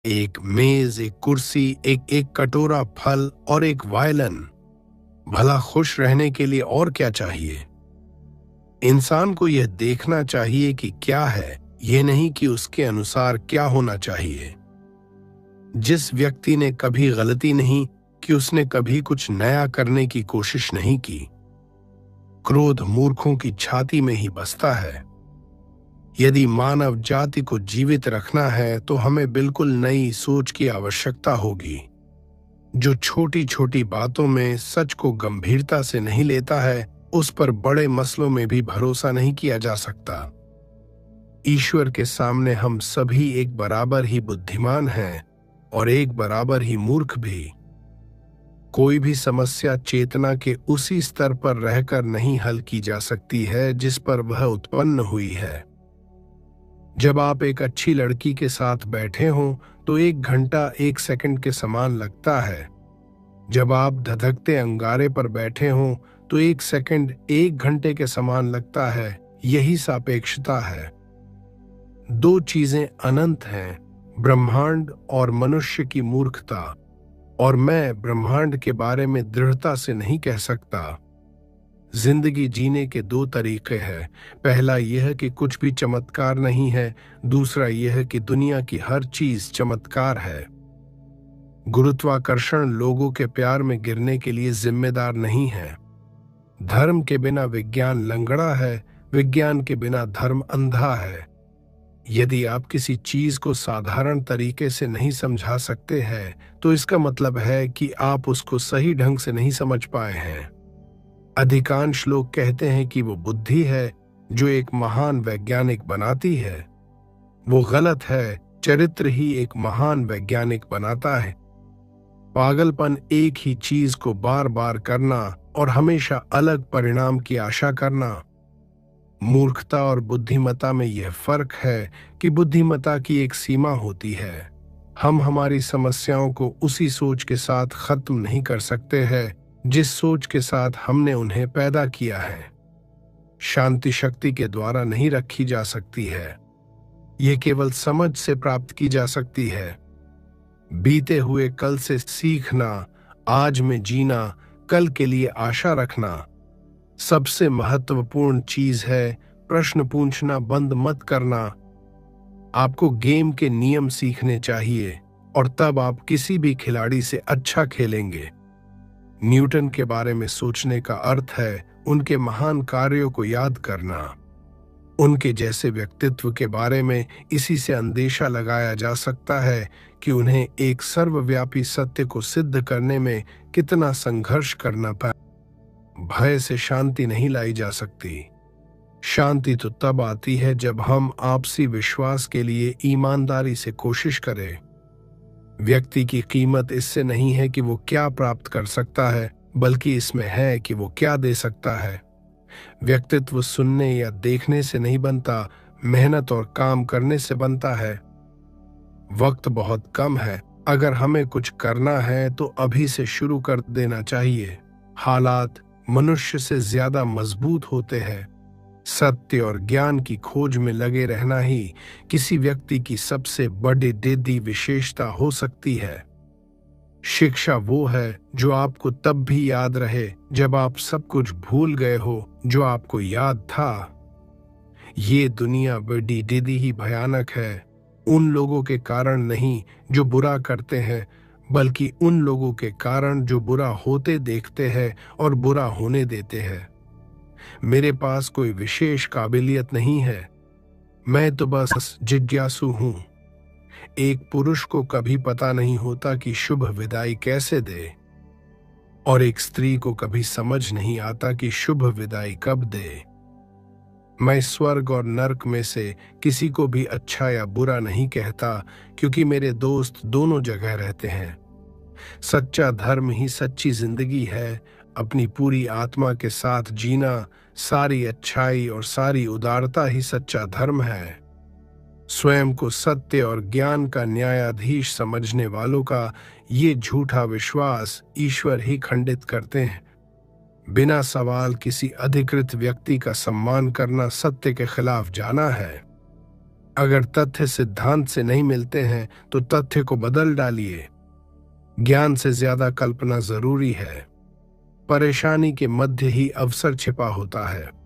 एक मेज, एक कुर्सी, एक एक कटोरा फल और एक वायलिन। भला खुश रहने के लिए और क्या चाहिए? इंसान को यह देखना चाहिए कि क्या है, यह नहीं कि उसके अनुसार क्या होना चाहिए। जिस व्यक्ति ने कभी गलती नहीं कि उसने कभी कुछ नया करने की कोशिश नहीं की। क्रोध मूर्खों की छाती में ही बसता है। यदि मानव जाति को जीवित रखना है तो हमें बिल्कुल नई सोच की आवश्यकता होगी। जो छोटी छोटी बातों में सच को गंभीरता से नहीं लेता है, उस पर बड़े मसलों में भी भरोसा नहीं किया जा सकता। ईश्वर के सामने हम सभी एक बराबर ही बुद्धिमान हैं और एक बराबर ही मूर्ख भी। कोई भी समस्या चेतना के उसी स्तर पर रहकर नहीं हल की जा सकती है जिस पर वह उत्पन्न हुई है। जब आप एक अच्छी लड़की के साथ बैठे हों तो 1 घंटा 1 सेकंड के समान लगता है। जब आप धधकते अंगारे पर बैठे हों तो 1 सेकंड 1 घंटे के समान लगता है। यही सापेक्षता है। दो चीजें अनंत हैं, ब्रह्मांड और मनुष्य की मूर्खता। और मैं ब्रह्मांड के बारे में दृढ़ता से नहीं कह सकता। जिंदगी जीने के दो तरीके हैं। पहला यह कि कुछ भी चमत्कार नहीं है, दूसरा यह कि दुनिया की हर चीज चमत्कार है। गुरुत्वाकर्षण लोगों के प्यार में गिरने के लिए जिम्मेदार नहीं है। धर्म के बिना विज्ञान लंगड़ा है, विज्ञान के बिना धर्म अंधा है। यदि आप किसी चीज को साधारण तरीके से नहीं समझा सकते हैं तो इसका मतलब है कि आप उसको सही ढंग से नहीं समझ पाए हैं। अधिकांश लोग कहते हैं कि वो बुद्धि है जो एक महान वैज्ञानिक बनाती है। वो गलत है, चरित्र ही एक महान वैज्ञानिक बनाता है। पागलपन एक ही चीज को बार बार करना और हमेशा अलग परिणाम की आशा करना। मूर्खता और बुद्धिमता में यह फर्क है कि बुद्धिमता की एक सीमा होती है। हम हमारी समस्याओं को उसी सोच के साथ खत्म नहीं कर सकते हैं जिस सोच के साथ हमने उन्हें पैदा किया है। शांति शक्ति के द्वारा नहीं रखी जा सकती है, यह केवल समझ से प्राप्त की जा सकती है। बीते हुए कल से सीखना, आज में जीना, कल के लिए आशा रखना। सबसे महत्वपूर्ण चीज है प्रश्न पूछना बंद मत करना। आपको गेम के नियम सीखने चाहिए और तब आप किसी भी खिलाड़ी से अच्छा खेलेंगे। न्यूटन के बारे में सोचने का अर्थ है उनके महान कार्यों को याद करना। उनके जैसे व्यक्तित्व के बारे में इसी से अंदेशा लगाया जा सकता है कि उन्हें एक सर्वव्यापी सत्य को सिद्ध करने में कितना संघर्ष करना पड़ा। भय से शांति नहीं लाई जा सकती। शांति तो तब आती है जब हम आपसी विश्वास के लिए ईमानदारी से कोशिश करें। व्यक्ति की कीमत इससे नहीं है कि वो क्या प्राप्त कर सकता है, बल्कि इसमें है कि वो क्या दे सकता है। व्यक्तित्व सुनने या देखने से नहीं बनता, मेहनत और काम करने से बनता है। वक्त बहुत कम है। अगर हमें कुछ करना है तो अभी से शुरू कर देना चाहिए। हालात मनुष्य से ज्यादा मजबूत होते हैं। सत्य और ज्ञान की खोज में लगे रहना ही किसी व्यक्ति की सबसे बड़ी विशेषता हो सकती है। शिक्षा वो है जो आपको तब भी याद रहे जब आप सब कुछ भूल गए हो जो आपको याद था। ये दुनिया बड़ी दीदी ही भयानक है, उन लोगों के कारण नहीं जो बुरा करते हैं, बल्कि उन लोगों के कारण जो बुरा होते देखते हैं और बुरा होने देते हैं। मेरे पास कोई विशेष काबिलियत नहीं है, मैं तो बस जिज्ञासु हूं। एक पुरुष को कभी पता नहीं होता कि शुभ विदाई कैसे दे, और एक स्त्री को कभी समझ नहीं आता कि शुभ विदाई कब दे। मैं स्वर्ग और नर्क में से किसी को भी अच्छा या बुरा नहीं कहता, क्योंकि मेरे दोस्त दोनों जगह रहते हैं। सच्चा धर्म ही सच्ची जिंदगी है। अपनी पूरी आत्मा के साथ जीना, सारी अच्छाई और सारी उदारता ही सच्चा धर्म है। स्वयं को सत्य और ज्ञान का न्यायाधीश समझने वालों का ये झूठा विश्वास ईश्वर ही खंडित करते हैं। बिना सवाल किसी अधिकृत व्यक्ति का सम्मान करना सत्य के खिलाफ जाना है। अगर तथ्य सिद्धांत से नहीं मिलते हैं तो तथ्य को बदल डालिए। ज्ञान से ज्यादा कल्पना जरूरी है। परेशानी के मध्य ही अवसर छिपा होता है।